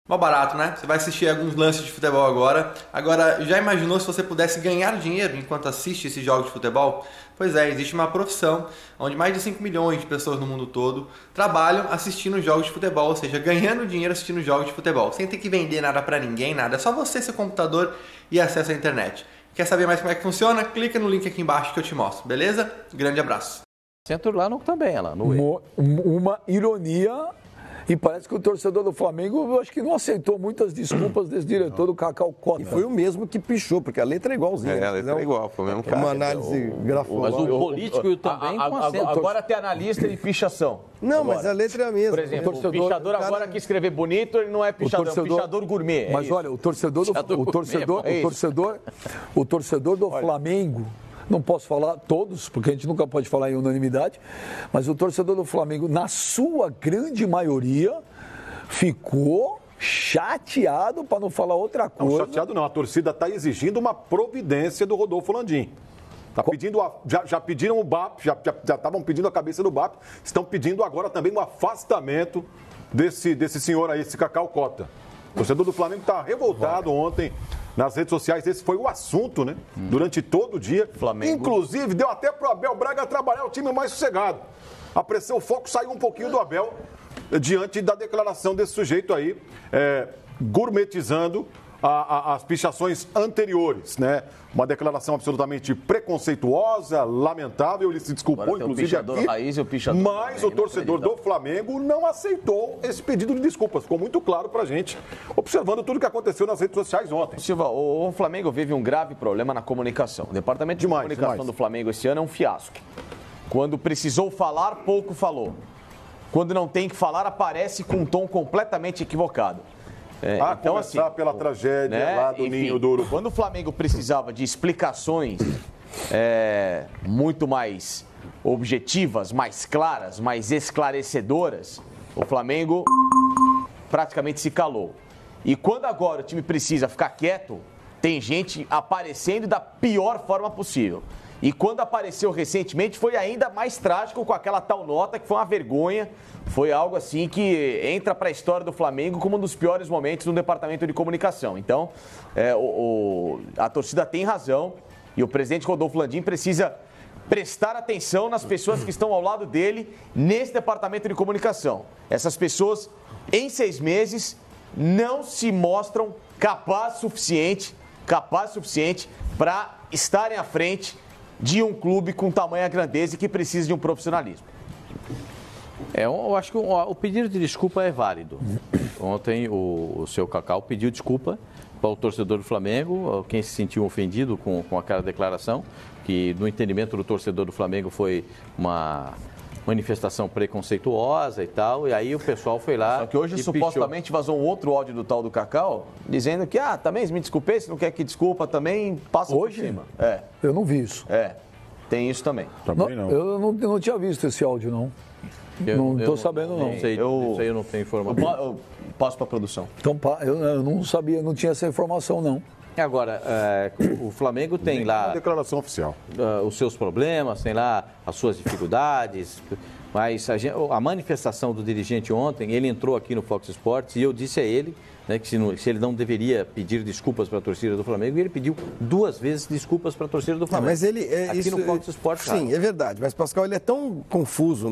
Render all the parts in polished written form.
Mó barato, né? Você vai assistir alguns lances de futebol agora. Agora, já imaginou se você pudesse ganhar dinheiro enquanto assiste esses jogos de futebol? Pois é, existe uma profissão onde mais de 5 milhões de pessoas no mundo todo trabalham assistindo jogos de futebol, ou seja, ganhando dinheiro assistindo jogos de futebol, sem ter que vender nada pra ninguém, nada. É só você, seu computador e acesso à internet. Quer saber mais como é que funciona? Clica no link aqui embaixo que eu te mostro, beleza? Grande abraço. Centro lá no, também, lá no uma ironia. E parece que o torcedor do Flamengo, eu acho que não aceitou muitas desculpas desse diretor do Cacau Cota. E foi o mesmo que pichou, porque a letra é igualzinha. A letra é igual, foi o mesmo cara. Uma análise grafológica. Mas o político também com acento. Agora tem analista de pichação. Não, mas a letra é a mesma. Por exemplo, o pichador agora que escrever bonito, ele não é pichador, é um pichador gourmet. Mas olha, o torcedor do Flamengo... Não posso falar todos, porque a gente nunca pode falar em unanimidade, mas o torcedor do Flamengo, na sua grande maioria, ficou chateado, para não falar outra coisa. Não, chateado não, a torcida está exigindo uma providência do Rodolfo Landim. Tá pedindo já pediram o BAP, já estavam pedindo a cabeça do BAP, estão pedindo agora também o afastamento desse senhor aí, esse Cacau Cota. O torcedor do Flamengo está revoltado ontem. Nas redes sociais, esse foi o assunto, né? Durante todo o dia. Flamengo. Inclusive, deu até pro Abel Braga trabalhar o time mais sossegado. A pressão, o foco saiu um pouquinho do Abel diante da declaração desse sujeito aí, gourmetizando as pichações anteriores, né? Uma declaração absolutamente preconceituosa, lamentável, ele se desculpou, inclusive aqui, mas o torcedor do Flamengo não aceitou esse pedido de desculpas, ficou muito claro pra gente, observando tudo que aconteceu nas redes sociais ontem. Silva, o Flamengo vive um grave problema na comunicação. O departamento de comunicação do Flamengo esse ano é um fiasco. Quando precisou falar, pouco falou. Quando não tem que falar, aparece com um tom completamente equivocado. Então, começar assim, pela tragédia lá do Ninho Duro. Quando o Flamengo precisava de explicações muito mais objetivas, mais claras, mais esclarecedoras, o Flamengo praticamente se calou. E quando agora o time precisa ficar quieto, tem gente aparecendo da pior forma possível. E quando apareceu recentemente foi ainda mais trágico com aquela tal nota que foi uma vergonha. Foi algo assim que entra para a história do Flamengo como um dos piores momentos no departamento de comunicação. Então, a torcida tem razão e o presidente Rodolfo Landim precisa prestar atenção nas pessoas que estão ao lado dele nesse departamento de comunicação. Essas pessoas, em 6 meses, não se mostram capazes o suficiente para estarem à frente de um clube com tamanha grandeza e que precisa de um profissionalismo. Eu acho que o pedido de desculpa é válido. Ontem o seu Cacau pediu desculpa para o torcedor do Flamengo, quem se sentiu ofendido com aquela declaração, que no entendimento do torcedor do Flamengo foi uma manifestação preconceituosa e tal, e aí o pessoal foi lá. Só que hoje supostamente vazou um outro áudio do tal do Cacau, dizendo que, também me desculpei, se não quer que desculpa também, passa hoje? Por cima. Eu não vi isso. Tem isso também. Eu não tinha visto esse áudio, não. Não estou sabendo, não. Isso aí eu não tenho informação. Eu passo para a produção. Então, eu não sabia, não tinha essa informação, não. Agora, o Flamengo tem lá... Uma declaração oficial. Os seus problemas, tem lá as suas dificuldades, mas a manifestação do dirigente ontem, ele entrou aqui no Fox Sports e eu disse a ele, né, que se ele não deveria pedir desculpas para a torcida do Flamengo, e ele pediu 2 vezes desculpas para a torcida do Flamengo. Mas ele aqui no Fox Sports. Sim, é verdade, mas Pascal, ele é tão confuso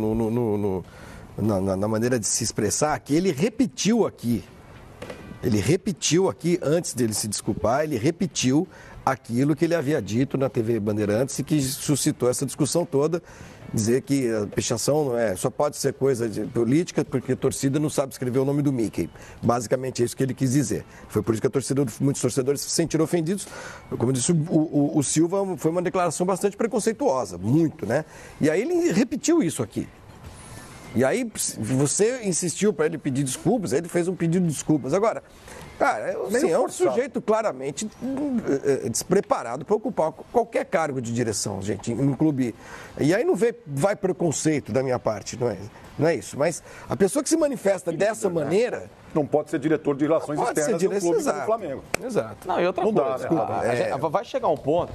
na maneira de se expressar que ele repetiu aqui. Ele repetiu aqui, antes dele se desculpar, ele repetiu aquilo que ele havia dito na TV Bandeirantes e que suscitou essa discussão toda, dizer que a pichação só pode ser coisa de política porque a torcida não sabe escrever o nome do Mickey. Basicamente é isso que ele quis dizer. Foi por isso que muitos torcedores se sentiram ofendidos. Como eu disse, o Silva foi uma declaração bastante preconceituosa, muito, né? E aí ele repetiu isso aqui. E aí você insistiu para ele pedir desculpas, ele fez um pedido de desculpas. Agora, cara, assim, é um sujeito claramente despreparado para ocupar qualquer cargo de direção, gente, em um clube. E aí não vai preconceito da minha parte, não é isso. Mas a pessoa que se manifesta dessa maneira... Não pode ser diretor de relações externas do clube do Flamengo. Exato. Não, e outra coisa, vai chegar um ponto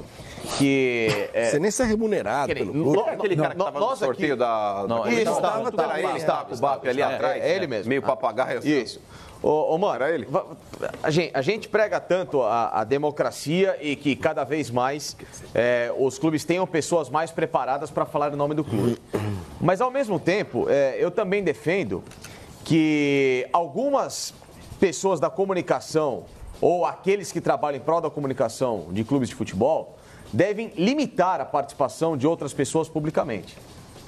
que... Você nem ser remunerado pelo clube. Aquele cara que estava no sorteio da... Ele estava o BAP ali atrás. É ele mesmo. Meio papagaio. Isso. Ô, mano, Era ele? a gente prega tanto a democracia e que cada vez mais os clubes tenham pessoas mais preparadas para falar o nome do clube. Mas, ao mesmo tempo, eu também defendo que algumas pessoas da comunicação ou aqueles que trabalham em prol da comunicação de clubes de futebol devem limitar a participação de outras pessoas publicamente.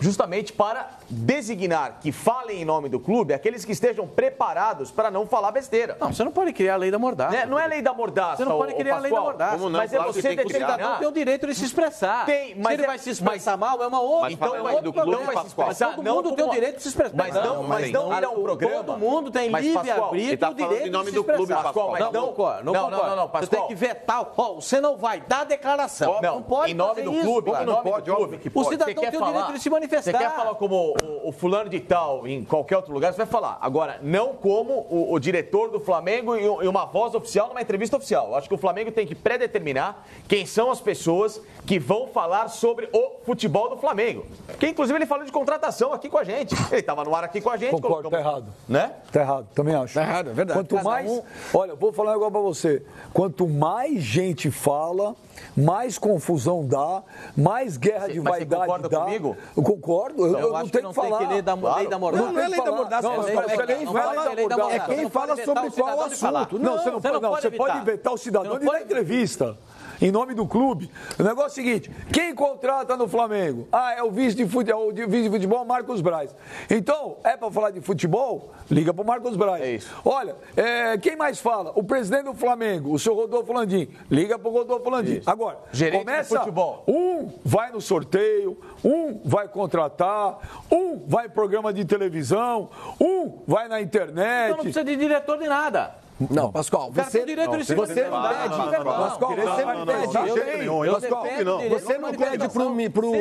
Justamente para designar que falem em nome do clube aqueles que estejam preparados para não falar besteira. Não, você não pode criar a lei da mordaça. Não é lei da mordaça. Você não pode criar a lei da mordaça. Como não? Mas Claro é que você tem que O cidadão determinar. tem o direito de se expressar. Tem, mas se ele vai se expressar mal, é uma outra. Mas fala é em outro nome do clube, problema. Pascoal. Mas todo mundo tem o direito de se expressar. Mas não ir a um programa. Todo mundo tem Mas, livre Pascoal, arbítrio ele tá e o direito falando em nome de se do clube, expressar. Pascoal, mas Não concordo. Você Pascoal. tem que vetar. Ó, você não vai dar declaração. Não pode em nome fazer do isso, clube, cara. em nome do clube. O cidadão tem o direito de se manifestar. Você quer falar como o fulano de tal em qualquer outro lugar, você vai falar. Agora, não como o diretor do Flamengo e uma voz oficial numa entrevista oficial. Eu acho que o Flamengo tem que predeterminar quem são as pessoas que vão falar sobre o futebol do Flamengo. Que, inclusive, ele falou de contratação aqui com a gente. Ele estava no ar aqui com a gente. Concordo, tá errado. Né? Tá errado, também acho. Tá errado, é verdade. Quanto mais. Olha, vou falar um negócio pra você. Quanto mais gente fala, mais confusão dá, mais guerra de Mas você vaidade concorda dá. comigo? Eu concordo. Eu não acho que tenho não que falar. tem que lei da mordaça. Não é lei da mordaça, Não, Pascoal. é quem não fala- pode lei da mordaça. é quem Você não fala pode sobre vetar o qual cidadão de falar. assunto. Não, você pode vetar o cidadão de dar entrevista. Em nome do clube. O negócio é o seguinte: quem contrata no Flamengo? É o vice de futebol Marcos Braz. Então, é para falar de futebol? Liga para o Marcos Braz. É isso. Olha, quem mais fala? O presidente do Flamengo, o senhor Rodolfo Landim. Liga para o Rodolfo Landim. Isso. Agora, Gerente de começa. futebol. Um vai no sorteio, um vai contratar, um vai em programa de televisão, um vai na internet. Então não precisa de diretor de nada. Não, Pascoal, O cara tem o direito de se você não manifestar. pede. Pascoal, Você não pede. Você não pede pro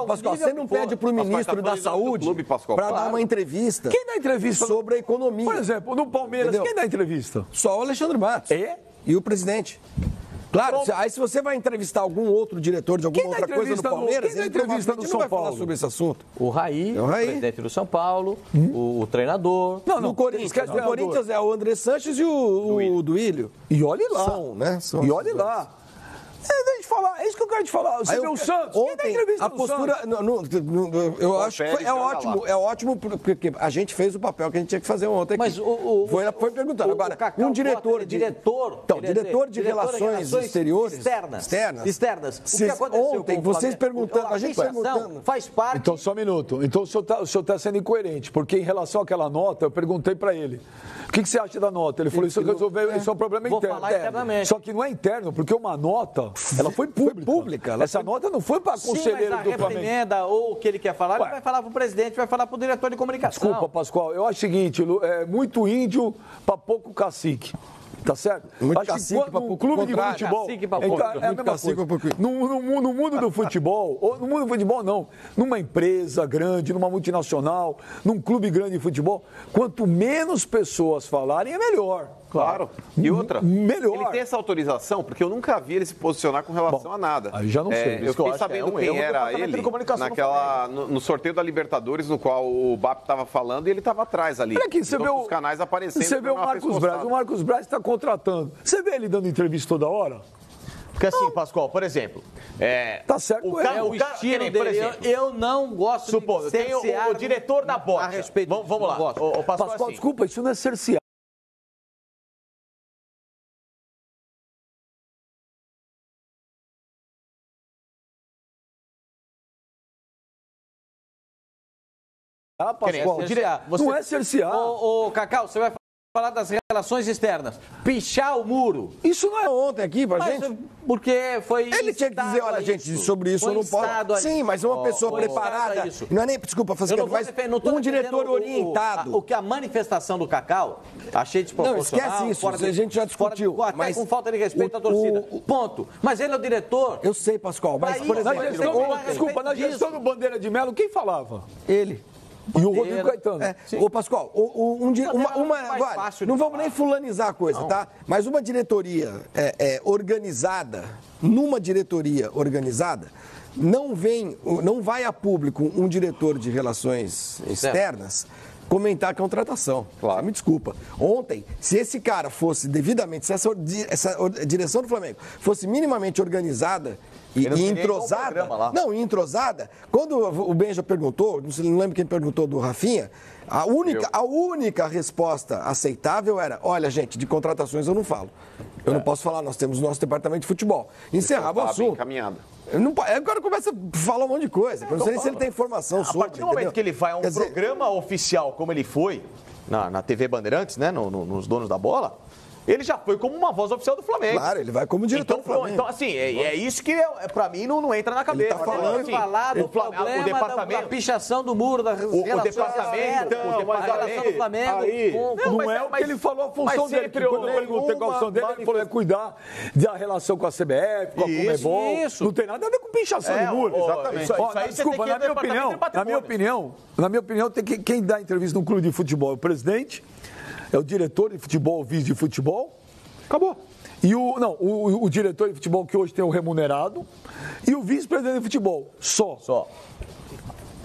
Pascoal, você não pede pro ministro da Saúde para dar uma entrevista. Quem dá entrevista sobre a economia? Por exemplo, no Palmeiras, Entendeu? quem dá entrevista? Só o Alexandre Matos. É? E o presidente. Claro, aí se você vai entrevistar algum outro diretor de alguma Quem dá outra coisa no entrevista no- Palmeiras, quem dá ele entrevista provavelmente no não São vai falar Paulo? sobre esse assunto. O Raí, É o o Raí. presidente do São Paulo, o treinador. Não, No Corinthians, esquece no Corinthians é o André Sanches e o Duílio. E olhe lá. São, né? São E os olhe dois. lá. Deixa eu te falar, é isso que eu quero te falar. Você Aí vê o Santos, quem dá ontem, entrevista a no postura, Santos? eu acho que Pérez é joga ótimo, é ótimo porque a gente fez o papel que a gente tinha que fazer ontem. Mas aqui. Foi perguntando. o Agora, Cacau um diretor Cota, diretor, então, quer diretor dizer, de relações exteriores, externas. O que Vocês- aconteceu ontem, com o vocês Flamengo? perguntando, a gente administração perguntando. faz parte. Então, só um minuto. Então, o senhor está sendo incoerente, porque em relação àquela nota, eu perguntei para ele, o que você acha da nota? Ele falou, isso resolveu, isso é um problema Vou interno. falar internamente. Só que não é interno, porque uma nota, ela foi pública. Essa nota não foi para Sim, mas conselheiro a do Flamengo. reprimenda ou o que ele quer falar, ele vai falar para o presidente, vai falar para o diretor de comunicação. Desculpa, Pascoal, eu acho o seguinte, é muito índio para pouco cacique. Tá certo? Muito Acho que cacique quando pra um pouco clube de contrário. futebol. Cacique pra então, pouco. é a Muito mesma cacique coisa. pra pouco. No mundo do futebol, ou no mundo do futebol não, numa empresa grande, numa multinacional, num clube grande de futebol, quanto menos pessoas falarem, é melhor. Claro. E outra, Melhor. ele tem essa autorização, porque eu nunca vi ele se posicionar com relação a nada. aí já não sei. Eu Isso que eu fiquei acho que sabendo é um quem erro do era Departamento ele de Comunicação do no sorteio da Libertadores, no qual o BAP estava falando, e ele estava atrás ali. Olha aqui, você vê os canais aparecendo. Você vê o uma vez Marcos Braz. postado. O Marcos Braz está contratando. Você vê ele dando entrevista toda hora? Porque assim, Pascoal, por exemplo... Tá certo, o é cara, É o o cara, estilo que nem, por dele. exemplo, Eu não gosto supondo, de tem cercear o diretor da bola. a respeito disso, Vamos lá. não gosto. O Pascoal, Pascoal, assim, desculpa, isso não é cercear. Pascoal, cercear. não é cercear. Ô, Cacau, você vai falar das relações externas. Pichar o muro. Isso não é ontem aqui pra Mas gente. porque foi Ele tinha que dizer, instado olha, a gente, isso. sobre isso Foi eu não instado a posso. Sim, isso. mas uma pessoa Foi instado preparada. a isso. Não é nem, desculpa, Eu não vou mas defender- não tô um diretor defendendo orientado. O que a manifestação do Cacau, achei Não, desproporcional. esquece isso, fora de- a gente já discutiu. Até mas com falta de respeito à torcida. Ponto. Mas ele é o diretor. Eu sei, Pascoal, mas, Aí, por Na exemplo, gestão, Ontem- desculpa, na disso. gestão do Bandeira de Melo, quem falava? ele. E o Rodrigo Caetano. Ô, Pascoal, mais vai, fácil de não vamos falar. nem fulanizar a coisa, tá? Mas uma diretoria organizada, numa diretoria organizada, não vai a público um diretor de relações externas comentar a contratação. Claro. Você me desculpa. Ontem, se esse cara fosse devidamente, se essa direção do Flamengo fosse minimamente organizada e entrosada, entrosada, quando o Benja perguntou, não lembro quem perguntou do Rafinha, a única resposta aceitável era, olha gente, de contratações eu não falo. Eu não posso falar, nós temos o nosso departamento de futebol. Encerrava o assunto. Agora começa a falar um monte de coisa. Eu não sei nem se ele tem informação sobre. A partir do momento que ele vai a um programa oficial, como ele foi, na TV Bandeirantes, né, nos Donos da Bola, ele já foi como uma voz oficial do Flamengo. Claro, ele vai como diretor do Flamengo. Então, assim, é isso que, pra mim, não entra na cabeça. Ele tá falando, assim, o problema o departamento, da pichação do muro, da o departamento do Flamengo. Não é o que ele falou a função dele. Quando eu perguntei qual a função dele, ele falou, é cuidar da relação com a CBF, com a Conmebol. Isso. Não tem nada a ver com pichação do muro. Exatamente. Desculpa, na minha opinião, quem dá entrevista num clube de futebol é o presidente, é o diretor de futebol, o vice de futebol, acabou. E o diretor de futebol que hoje tem o remunerado e o vice-presidente de futebol, só.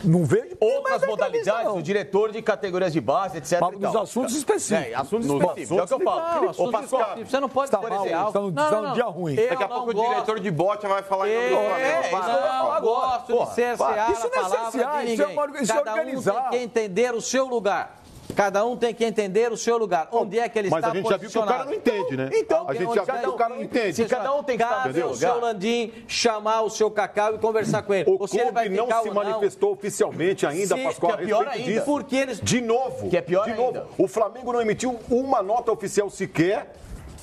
Não vejo outras modalidades, o diretor de categorias de base, etc. Fala dos assuntos específicos. Assuntos específicos, é o que eu falo. Você não pode dizer algo. Está num dia ruim. Daqui a pouco o diretor de bote vai falar em nome do Flamengo. Eu gosto de cercear a palavra de ninguém. Cada um tem que entender o seu lugar. Cada um tem que entender o seu lugar. Onde é que ele está posicionado. Mas a gente já viu que o cara não entende, né? Então, a gente já viu que o cara não entende. Cada um tem que estar o seu Landim, chamar o seu Cacau e conversar com ele. O clube não se manifestou oficialmente ainda, Pascoal. Que é pior ainda. Porque eles... De novo. Que é pior ainda. O Flamengo não emitiu uma nota oficial sequer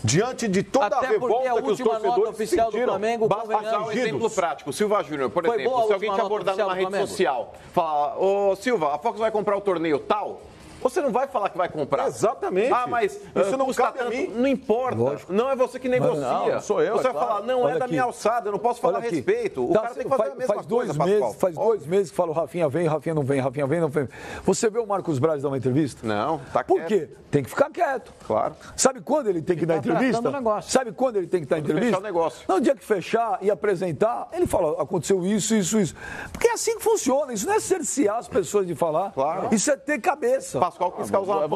diante de toda a revolta que os torcedores sentiram. Do Flamengo, basta usar um exemplo prático. Silva Júnior, por exemplo, se alguém te abordar numa rede social, falar, ô Silva, a Fox vai comprar o torneio tal... Você não vai falar que vai comprar. Exatamente. Mas isso não cabe a mim. Não importa. Lógico. Não é você que negocia. Não, sou eu. Você vai falar, não é da minha alçada, eu não posso falar a respeito. O cara tem que fazer a mesma coisa, Pascoal. Faz 2 meses que fala o Rafinha vem, Rafinha não vem, Rafinha vem, não vem. Você vê o Marcos Braz dar uma entrevista? Não, tá quieto. Por quê? Tem que ficar quieto. Claro. Sabe quando ele tem que dar entrevista? Sabe quando ele tem que dar entrevista? Fechar o negócio. No dia que fechar e apresentar, ele fala, aconteceu isso. Porque é assim que funciona. Isso não é cercear as pessoas de falar. Claro. Isso é ter cabeça. Pascoal quis causar Não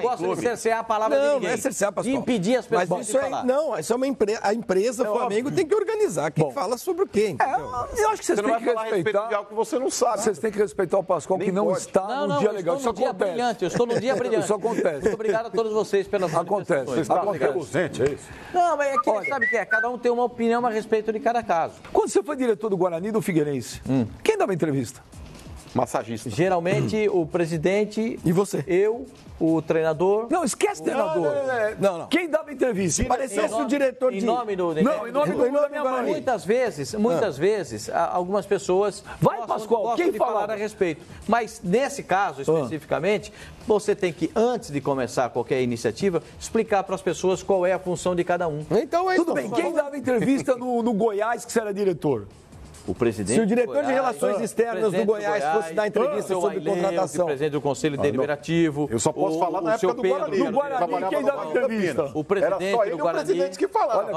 gosto de cercear a palavra de ninguém. Não é cercear, Pascoal. De impedir as pessoas de falar. Não, isso é uma empresa. A empresa Flamengo tem que organizar. Quem fala sobre o quê? Eu acho que vocês têm que respeitar. De algo que você não sabe. Vocês têm que respeitar o Pascoal, que não está num dia legal. Isso acontece. Eu estou num dia brilhante. Isso acontece. Muito obrigado a todos vocês pelas Acontece. Você está ausente, é isso? Não, mas é que sabe o que é? Cada um tem uma opinião a respeito de cada caso. Quando você foi diretor do Guarani do Figueirense, quem dava entrevista? Massagista. Geralmente o presidente. E você? Eu, o treinador. Não, esquece treinador. Não. Quem dava entrevista? Parecesse o diretor de... Em nome do... Não, em nome da minha mãe. Muitas vezes, algumas pessoas... Vai, Pascoal, quem de falar a respeito. Mas nesse caso, especificamente, você tem que, antes de começar qualquer iniciativa, explicar para as pessoas qual é a função de cada um. Então é isso. Tudo bem, quem dava entrevista no Goiás que você era diretor? O presidente. Se o diretor de Relações Externas do Goiás fosse dar entrevista sobre contratação. O presidente do Conselho Deliberativo. Eu só posso falar na época do Guarani. No Guarani, quem dava entrevista? O presidente era só ele do e o Guarani. presidente que falava.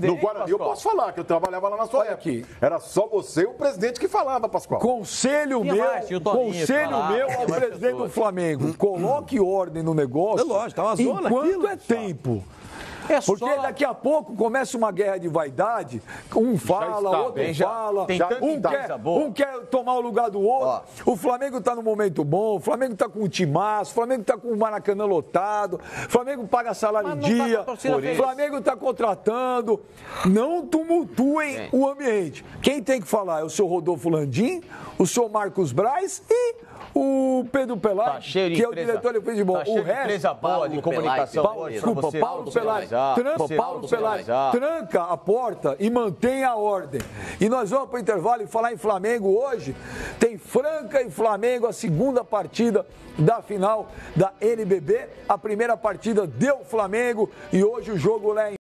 No Guarani eu posso falar, que eu trabalhava lá na sua época. Era só você e o presidente que falava, Pascoal. Conselho meu ao presidente do Flamengo. Coloque ordem no negócio. É lógico, tá uma zona enquanto é tempo. Porque daqui a pouco começa uma guerra de vaidade, um fala, outro fala, um quer tomar o lugar do outro. O Flamengo está no momento bom, o Flamengo está com o timaço, o Flamengo está com o Maracanã lotado, o Flamengo paga salário em dia, o Flamengo está contratando. Não tumultuem o ambiente. Quem tem que falar é o seu Rodolfo Landim, o seu Marcos Braz e o Pedro Pelai, que é o diretor de futebol. O resto, empresa boa de comunicação. Paulo Pelai, tranca a porta e mantém a ordem. E nós vamos para o intervalo e falar em Flamengo hoje. Tem Franca e Flamengo, a segunda partida da final da NBB. A primeira partida deu Flamengo e hoje o jogo lá em